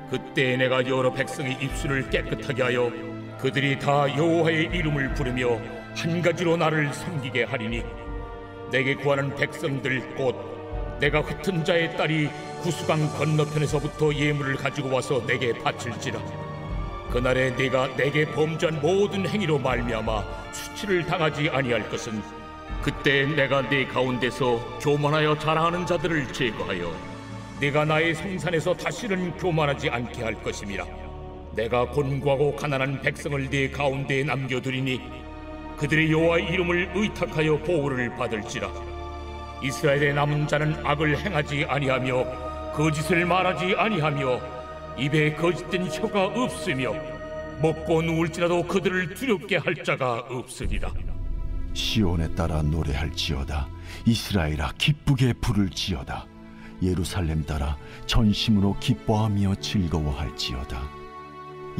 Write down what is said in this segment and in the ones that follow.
그때 내가 여러 백성의 입술을 깨끗하게 하여 그들이 다 여호와의 이름을 부르며 한 가지로 나를 섬기게 하리니 내게 구하는 백성들 곧 내가 흩은 자의 딸이 구스강 건너편에서부터 예물을 가지고 와서 내게 바칠지라. 그날에 네가 내게 범죄한 모든 행위로 말미암아 수치를 당하지 아니할 것은 그때 내가 네 가운데서 교만하여 자랑하는 자들을 제거하여 네가 나의 성산에서 다시는 교만하지 않게 할 것임이라. 내가 곤고하고 가난한 백성을 네 가운데에 남겨두리니 그들의 여호와의 이름을 의탁하여 보호를 받을지라. 이스라엘의 남은 자는 악을 행하지 아니하며 거짓을 말하지 아니하며 입에 거짓된 혀가 없으며 먹고 누울지라도 그들을 두렵게 할 자가 없으리라. 시온에 따라 노래할지어다. 이스라엘아 기쁘게 부를지어다. 예루살렘 따라 전심으로 기뻐하며 즐거워할지어다.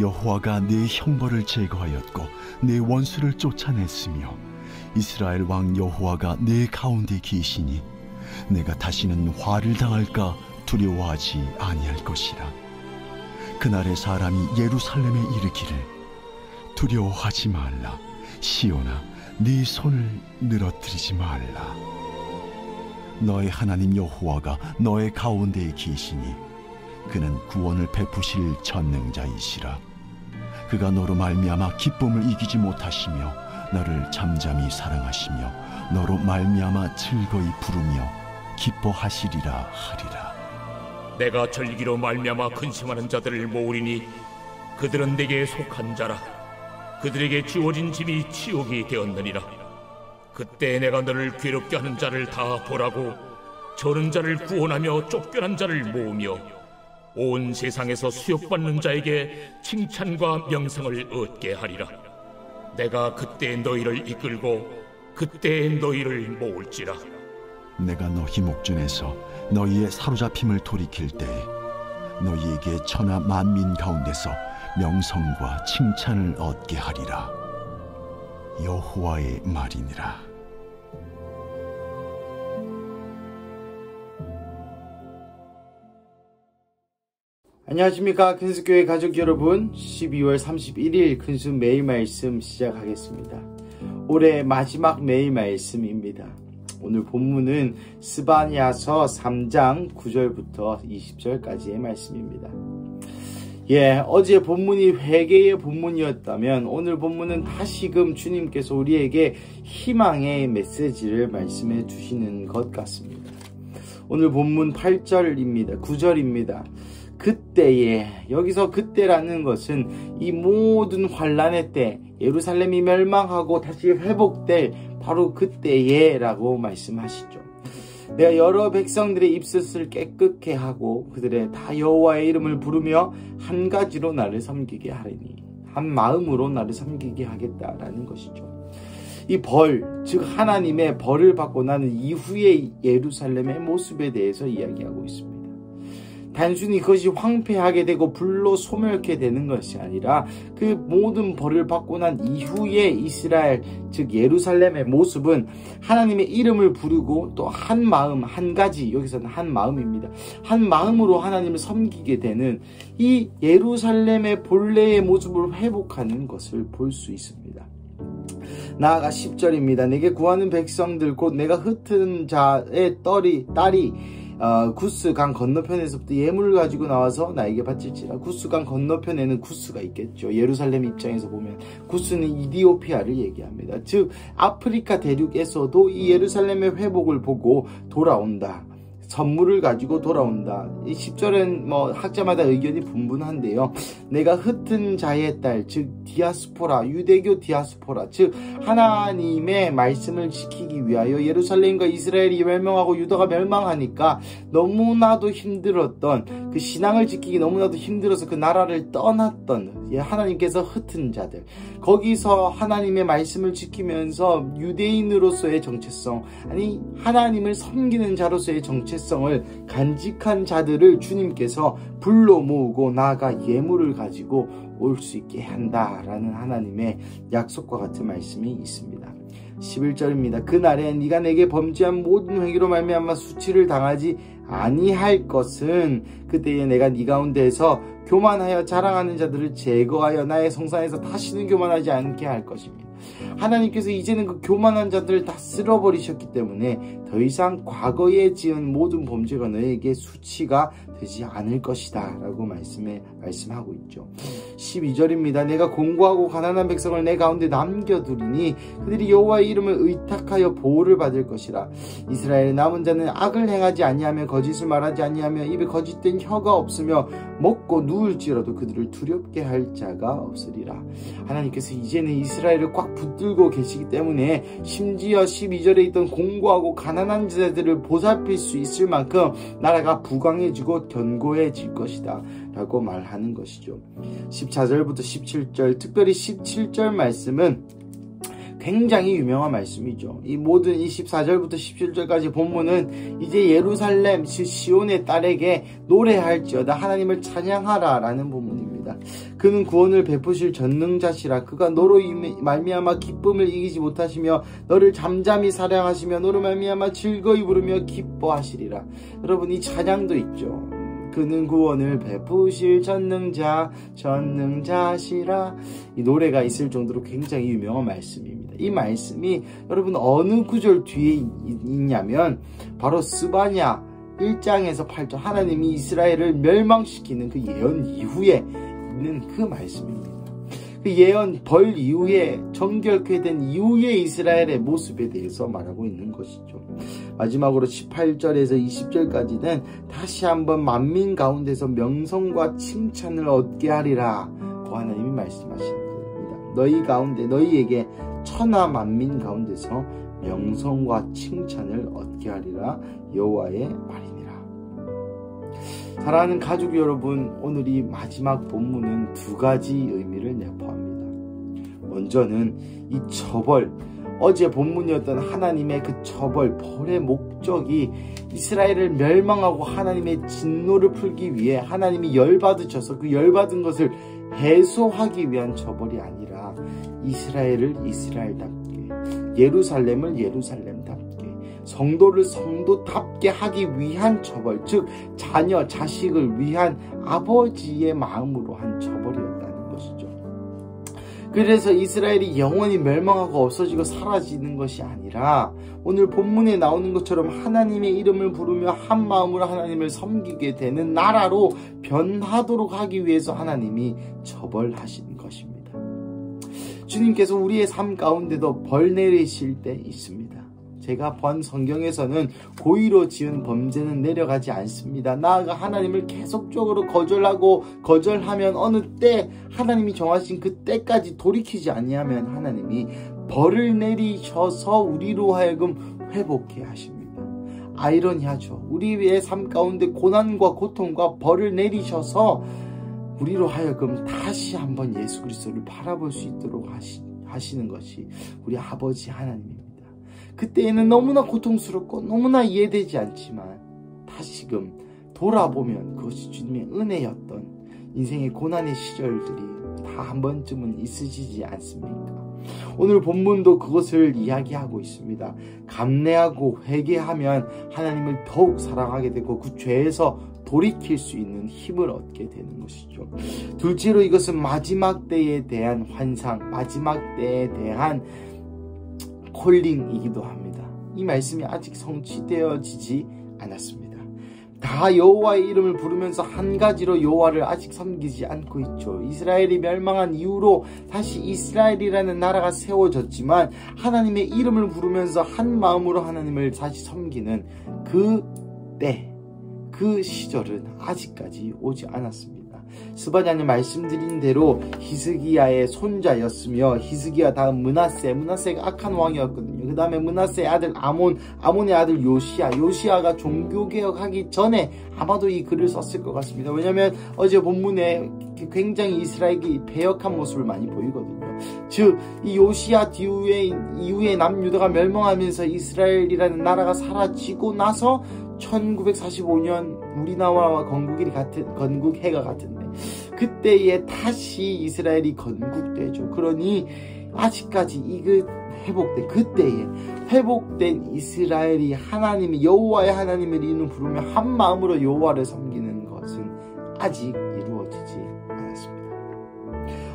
여호와가 내 형벌을 제거하였고 내 원수를 쫓아냈으며 이스라엘 왕 여호와가 내 가운데 계시니 내가 다시는 화를 당할까 두려워하지 아니할 것이라. 그날에 사람이 예루살렘에 이르기를 두려워하지 말라. 시온아 네 손을 늘어뜨리지 말라. 너의 하나님 여호와가 너의 가운데에 계시니 그는 구원을 베푸실 전능자이시라. 그가 너로 말미암아 기쁨을 이기지 못하시며 너를 잠잠히 사랑하시며 너로 말미암아 즐거이 부르며 기뻐하시리라 하리라. 내가 절기로 말미암아 근심하는 자들을 모으리니 그들은 내게 속한 자라. 그들에게 주어진 짐이 치욕이 되었느니라. 그때 내가 너를 괴롭게 하는 자를 다 보라고 저는 자를 구원하며 쫓겨난 자를 모으며 온 세상에서 수욕받는 자에게 칭찬과 명성을 얻게 하리라. 내가 그때 너희를 이끌고 그때 너희를 모을지라. 내가 너희 목전에서 너희의 사로잡힘을 돌이킬 때에 너희에게 천하 만민 가운데서 명성과 칭찬을 얻게 하리라. 여호와의 말이니라. 안녕하십니까 근수교회 가족 여러분, 12월 31일 근수 매일 말씀 시작하겠습니다. 올해 마지막 매일 말씀입니다. 오늘 본문은 스바냐서 3장 9절부터 20절까지의 말씀입니다. 어제 본문이 회개의 본문이었다면 오늘 본문은 다시금 주님께서 우리에게 희망의 메시지를 말씀해 주시는 것 같습니다. 오늘 본문 8절입니다. 9절입니다. 그때에, 여기서 그때라는 것은 이 모든 환란의 때, 예루살렘이 멸망하고 다시 회복될 바로 그때에 라고 말씀하시죠. 내가 여러 백성들의 입술을 깨끗게 하고 그들의 다 여호와의 이름을 부르며 한 가지로 나를 섬기게 하리니, 한 마음으로 나를 섬기게 하겠다라는 것이죠. 이 벌, 즉 하나님의 벌을 받고 나는 이후의 예루살렘의 모습에 대해서 이야기하고 있습니다. 단순히 그것이 황폐하게 되고 불로 소멸케 되는 것이 아니라 그 모든 벌을 받고 난 이후에 이스라엘, 즉 예루살렘의 모습은 하나님의 이름을 부르고 또 한 마음, 한 가지, 여기서는 한 마음입니다. 한 마음으로 하나님을 섬기게 되는 이 예루살렘의 본래의 모습을 회복하는 것을 볼 수 있습니다. 나아가 10절입니다. 내게 구하는 백성들 곧 내가 흩은 자의 딸이 구스강 건너편에서부터 예물을 가지고 나와서 나에게 바칠지라. 구스강 건너편에는 구스가 있겠죠. 예루살렘 입장에서 보면 구스는 이디오피아를 얘기합니다. 즉 아프리카 대륙에서도 이 예루살렘의 회복을 보고 돌아온다, 선물을 가지고 돌아온다. 이 10절은 학자마다 의견이 분분한데요. 내가 흩은 자의 딸, 즉 디아스포라, 유대교 디아스포라, 즉 하나님의 말씀을 지키기 위하여 예루살렘과 이스라엘이 멸망하고 유다가 멸망하니까 너무나도 힘들었던, 그 신앙을 지키기 너무나도 힘들어서 그 나라를 떠났던 하나님께서 흩은 자들, 거기서 하나님의 말씀을 지키면서 유대인으로서의 정체성, 아니 하나님을 섬기는 자로서의 정체성을 간직한 자들을 주님께서 불러 모으고 나아가 예물을 가지고 올 수 있게 한다라는 하나님의 약속과 같은 말씀이 있습니다. 11절입니다. 그날에 네가 내게 범죄한 모든 행위로 말미암아 수치를 당하지 아니할 것은 그때에 내가 네 가운데에서 교만하여 자랑하는 자들을 제거하여 나의 성산에서 다시는 교만하지 않게 할 것입니다. 하나님께서 이제는 그 교만한 자들을 다 쓸어버리셨기 때문에 더 이상 과거에 지은 모든 범죄가 너에게 수치가 되지 않을 것이다 라고 말씀하고 있죠. 12절입니다. 내가 공고하고 가난한 백성을 내 가운데 남겨두리니 그들이 여호와의 이름을 의탁하여 보호를 받을 것이라. 이스라엘의 남은 자는 악을 행하지 아니하며 거짓을 말하지 아니하며 입에 거짓된 혀가 없으며 먹고 누울지라도 그들을 두렵게 할 자가 없으리라. 하나님께서 이제는 이스라엘을 꽉 붙들고 계시기 때문에 심지어 12절에 있던 공고하고 가난한 자들을 보살필 수 있을 만큼 나라가 부강해지고 견고해질 것이다 라고 말하는 것이죠. 14절부터 17절, 특별히 17절 말씀은 굉장히 유명한 말씀이죠. 이 모든 14절부터 17절까지 본문은 이제 예루살렘 시온의 딸에게 노래할지어다 하나님을 찬양하라 라는 본문입니다. 그는 구원을 베푸실 전능자시라. 그가 너로 말미암아 기쁨을 이기지 못하시며 너를 잠잠히 사랑하시며 너로 말미암아 즐거이 부르며 기뻐하시리라. 여러분, 이 찬양도 있죠. 그는 구원을 베푸실 전능자시라. 이 노래가 있을 정도로 굉장히 유명한 말씀입니다. 이 말씀이 여러분 어느 구절 뒤에 있냐면 바로 스바냐 1장에서 8절 하나님이 이스라엘을 멸망시키는 그 예언 이후에 있는 그 말씀입니다. 그 예언 벌 이후에 정결케 된 이후의 이스라엘의 모습에 대해서 말하고 있는 것이죠. 마지막으로 18절에서 20절까지는 다시 한번 만민 가운데서 명성과 칭찬을 얻게 하리라 고 하나님이 말씀하시는 겁니다. 너희 가운데 너희에게 천하 만민 가운데서 명성과 칭찬을 얻게 하리라 여호와의 말이니라. 사랑하는 가족 여러분, 오늘 이 마지막 본문은 두 가지 의미를 내포합니다. 먼저는 이 처벌, 어제 본문이었던 하나님의 그 처벌, 벌의 목적이 이스라엘을 멸망하고 하나님의 진노를 풀기 위해 하나님이 열받으셔서 그 열받은 것을 해소하기 위한 처벌이 아니라 이스라엘을 이스라엘답게, 예루살렘을 예루살렘답게, 성도를 성도답게 하기 위한 처벌, 즉 자녀, 자식을 위한 아버지의 마음으로 한 처벌이었다는 것이죠. 그래서 이스라엘이 영원히 멸망하고 없어지고 사라지는 것이 아니라 오늘 본문에 나오는 것처럼 하나님의 이름을 부르며 한 마음으로 하나님을 섬기게 되는 나라로 변하도록 하기 위해서 하나님이 처벌하신 것입니다. 주님께서 우리의 삶 가운데도 벌 내리실 때 있습니다. 제가 본 성경에서는 고의로 지은 범죄는 내려가지 않습니다. 나아가 하나님을 계속적으로 거절하면 어느 때 하나님이 정하신 그 때까지 돌이키지 아니하면 하나님이 벌을 내리셔서 우리로 하여금 회복해 하십니다. 아이러니하죠. 우리의 삶 가운데 고난과 고통과 벌을 내리셔서 우리로 하여금 다시 한번 예수 그리스도를 바라볼 수 있도록 하시는 것이 우리 아버지 하나님입니다. 그때에는 너무나 고통스럽고 너무나 이해되지 않지만 다시금 돌아보면 그것이 주님의 은혜였던 인생의 고난의 시절들이 다 한 번쯤은 있으시지 않습니까? 오늘 본문도 그것을 이야기하고 있습니다. 감내하고 회개하면 하나님을 더욱 사랑하게 되고 그 죄에서 돌이킬 수 있는 힘을 얻게 되는 것이죠. 둘째로 이것은 마지막 때에 대한 환상, 마지막 때에 대한 콜링이기도 합니다. 이 말씀이 아직 성취되어지지 않았습니다. 다 여호와의 이름을 부르면서 한 가지로 여호와를 아직 섬기지 않고 있죠. 이스라엘이 멸망한 이후로 다시 이스라엘이라는 나라가 세워졌지만 하나님의 이름을 부르면서 한 마음으로 하나님을 다시 섬기는 그 때, 그 시절은 아직까지 오지 않았습니다. 스바냐님 말씀드린 대로 히스기야의 손자였으며 히스기야 다음 므낫세가 악한 왕이었거든요. 그 다음에 므낫세의 아들 아몬의 아들 요시야가 종교개혁하기 전에 아마도 이 글을 썼을 것 같습니다. 왜냐하면 어제 본문에 굉장히 이스라엘이 배역한 모습을 많이 보이거든요. 즉 이 요시야 이후에 남유다가 멸망하면서 이스라엘이라는 나라가 사라지고 나서 1945년 우리나라와 건국해가 같은데 그때에 다시 이스라엘이 건국되죠. 그러니 아직까지 이게 그때에 회복된 이스라엘이 하나님이 여호와의 하나님의 이름을 부르며 한 마음으로 여호와를 섬기는 것은 아직 이루어지지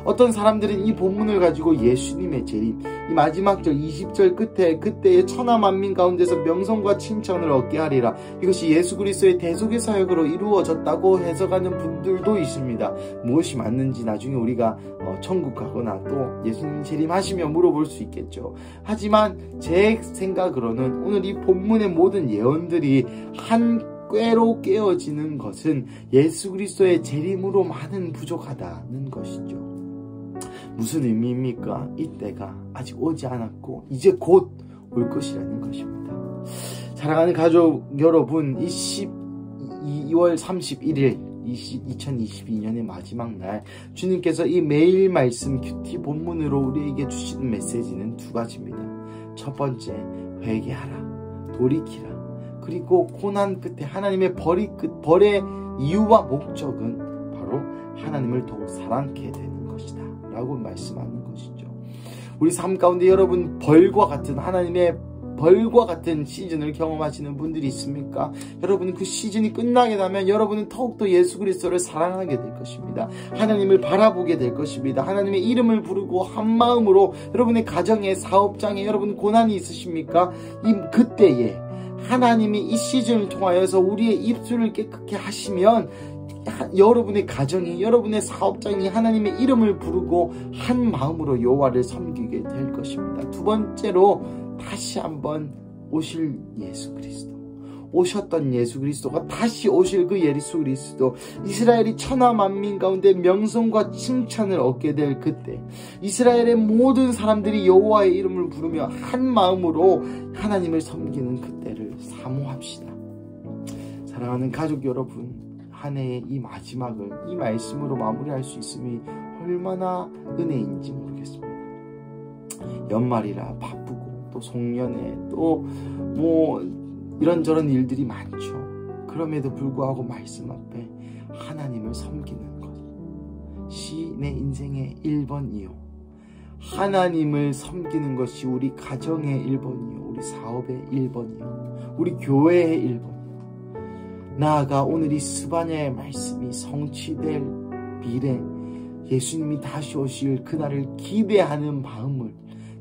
어떤 사람들은 이 본문을 가지고 예수님의 재림, 이 마지막 절 20절 끝에 그때의 천하 만민 가운데서 명성과 칭찬을 얻게 하리라, 이것이 예수 그리스도의 대속의 사역으로 이루어졌다고 해석하는 분들도 있습니다. 무엇이 맞는지 나중에 우리가 천국 가거나 또 예수님 재림하시며 물어볼 수 있겠죠. 하지만 제 생각으로는 오늘 이 본문의 모든 예언들이 한 꾀로 깨어지는 것은 예수 그리스도의 재림으로만은 부족하다는 것이죠. 무슨 의미입니까? 이때가 아직 오지 않았고 이제 곧 올 것이라는 것입니다. 사랑하는 가족 여러분, 2월 31일 2022년의 마지막 날, 주님께서 이 매일 말씀 큐티 본문으로 우리에게 주시는 메시지는 두 가지입니다. 첫 번째, 회개하라, 돌이키라. 그리고 고난 끝에 하나님의 벌의 이유와 목적은 바로 하나님을 더욱 사랑케 되는 것이다 라고 말씀하는 것이죠. 우리 삶 가운데 여러분, 하나님의 벌과 같은 시즌을 경험하시는 분들이 있습니까? 여러분, 그 시즌이 끝나게 되면 여러분은 더욱더 예수 그리스도를 사랑하게 될 것입니다. 하나님을 바라보게 될 것입니다. 하나님의 이름을 부르고 한 마음으로, 여러분의 가정에, 사업장에 여러분 고난이 있으십니까? 그때에 하나님이 이 시즌을 통하여서 우리의 입술을 깨끗게 하시면 여러분의 가정이, 여러분의 사업장이 하나님의 이름을 부르고 한 마음으로 여호와를 섬기게 될 것입니다. 두 번째로, 다시 한번 오실 예수 그리스도, 오셨던 예수 그리스도가 다시 오실 그 예수 그리스도, 이스라엘이 천하 만민 가운데 명성과 칭찬을 얻게 될 그때, 이스라엘의 모든 사람들이 여호와의 이름을 부르며 한 마음으로 하나님을 섬기는 그때를 사모합시다. 사랑하는 가족 여러분, 한 해의 이 마지막을 이 말씀으로 마무리할 수 있음이 얼마나 은혜인지 모르겠습니다. 연말이라 바쁘고 또 송년회 또 이런저런 일들이 많죠. 그럼에도 불구하고 말씀 앞에 하나님을 섬기는 것이 내 인생의 1번이요, 하나님을 섬기는 것이 우리 가정의 1번이요, 우리 사업의 1번이요, 우리 교회의 1번이요. 나아가 오늘 이 스바냐의 말씀이 성취될 미래, 예수님이 다시 오실 그날을 기대하는 마음을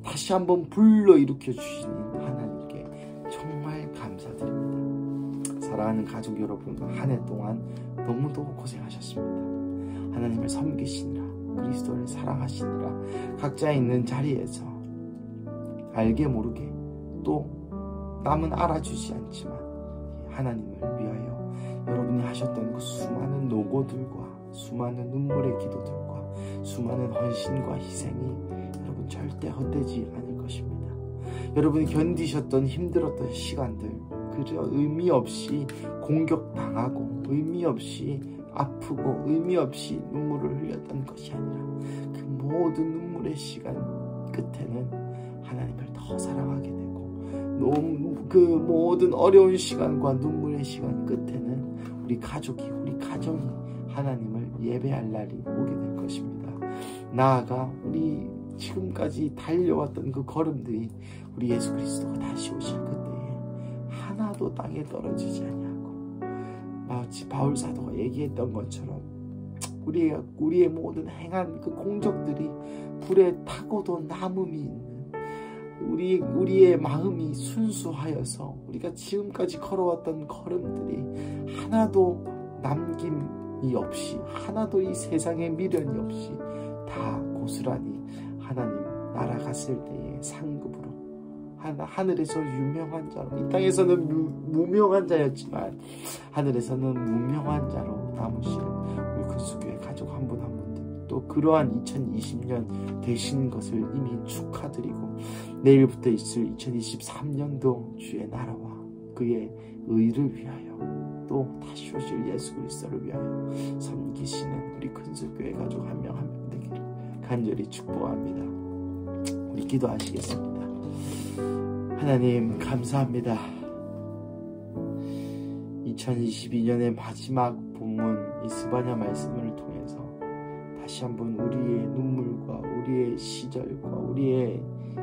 다시 한번 불러일으켜 주시는 하나님께 정말 감사드립니다. 사랑하는 가족 여러분, 한 해 동안 너무도 고생하셨습니다. 하나님을 섬기시느라, 그리스도를 사랑하시느라 각자 있는 자리에서 알게 모르게, 또 남은 알아주지 않지만 하나님을 위하여 여러분이 하셨던 그 수많은 노고들과 수많은 눈물의 기도들과 수많은 헌신과 희생이 여러분 절대 헛되지 않을 것입니다. 여러분이 견디셨던 힘들었던 시간들, 그저 의미 없이 공격당하고 의미 없이 아프고 의미 없이 눈물을 흘렸던 것이 아니라 그 모든 눈물의 시간 끝에는 하나님을 더 사랑하게 되고, 그 모든 어려운 시간과 눈물의 시간 끝에는 우리 가족이, 우리 가정이 하나님을 예배할 날이 오게 될 것입니다. 나아가 우리 지금까지 달려왔던 그 걸음들이 우리 예수 그리스도가 다시 오실 그때에 하나도 땅에 떨어지지 아니하고, 마치 바울 사도가 얘기했던 것처럼 우리의 모든 행한 그 공적들이 불에 타고도 남음이 있는, 우리의 마음이 순수하여서 우리가 지금까지 걸어왔던 걸음들이 하나도 남김이 없이, 하나도 이 세상에 미련이 없이 다 고스란히 하나님 날아갔을 때의 상급으로 하늘에서 유명한 자로, 이 땅에서는 무명한 자였지만 하늘에서는 무명한 자로 남으실 우리 근수교회 가족 한 분 한 분들, 또 그러한 2020년 되신 것을 이미 축하드리고, 내일부터 있을 2023년도 주의 나라와 그의 의를 위하여, 또 다시 오실 예수 그리스도를 위하여 섬기시는 우리 근수교회 가족 한 명 한 명 되기를 간절히 축복합니다. 우리 기도하시겠습니다. 하나님 감사합니다. 2022년의 마지막 본문 이 스바냐 말씀을 통해서 다시 한번 우리의 눈물과 우리의 시절과 우리의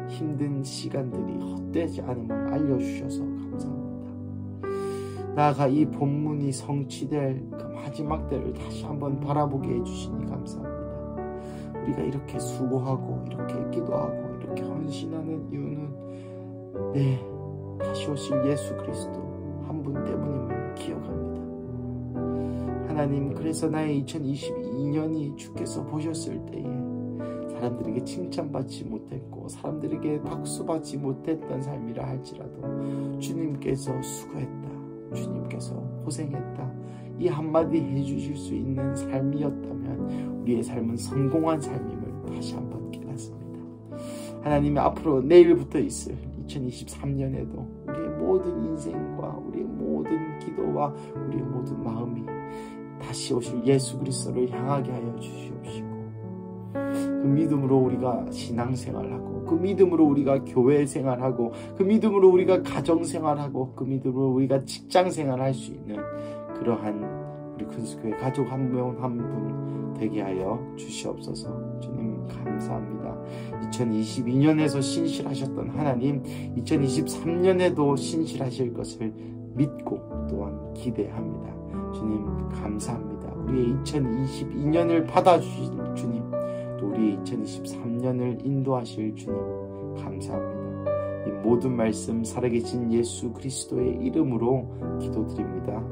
힘든 시간들이 헛되지 않음을 알려주셔서 감사합니다. 나아가 이 본문이 성취될 그 마지막 때를 다시 한번 바라보게 해주시니 감사합니다. 우리가 이렇게 수고하고 이렇게 기도하고 이렇게 헌신하는 이유는 다시 오실 예수 그리스도 한 분 때문임을 기억합니다. 하나님, 그래서 나의 2022년이 주께서 보셨을 때에 사람들에게 칭찬받지 못했고 사람들에게 박수받지 못했던 삶이라 할지라도 주님께서 수고했다, 주님께서 고생했다, 이 한마디 해주실 수 있는 삶이었다면 우리의 삶은 성공한 삶임을 다시 한번 깨닫습니다. 하나님이 앞으로 내일부터 있을 2023년에도 우리의 모든 인생과 우리의 모든 기도와 우리의 모든 마음이 다시 오실 예수 그리스도를 향하게 하여 주시옵시고, 그 믿음으로 우리가 신앙생활하고, 그 믿음으로 우리가 교회생활하고, 그 믿음으로 우리가 가정생활하고, 그 믿음으로 우리가 직장생활할 수 있는 그러한 우리 큰수교회 가족 한 명 한 분 되게 하여 주시옵소서. 주님 감사합니다. 2022년에서 신실하셨던 하나님, 2023년에도 신실하실 것을 믿고 또한 기대합니다. 주님 감사합니다. 우리의 2022년을 받아주실 주님, 또 우리의 2023년을 인도하실 주님 감사합니다. 이 모든 말씀 살아계신 예수 그리스도의 이름으로 기도드립니다.